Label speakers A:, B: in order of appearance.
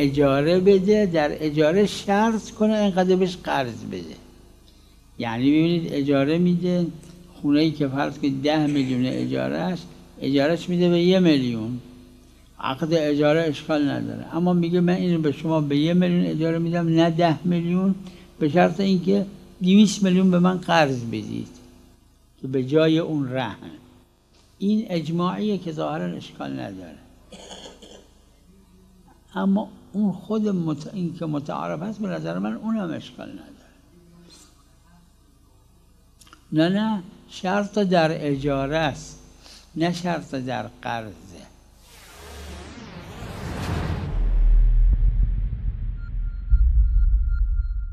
A: اجاره بده، در اجاره شرط کنه اینقدر بهش قرض بده. یعنی ببینید اجاره میده، خونه‌ای که فرض کنید 10 میلیون اجارهش میده به 1 میلیون، عقد اجاره اشکال نداره، اما میگه من اینو به شما به 1 میلیون اجاره میدم نه 10 میلیون، به شرط اینکه 200 میلیون به من قرض بدید که به جای اون رهن. این اجماعیه که ظاهرا اشکال نداره، اما اون خود این که متعارف هست به نظر من اونم اشکال نداره. نه شرط در اجاره است، نه شرط در قرض.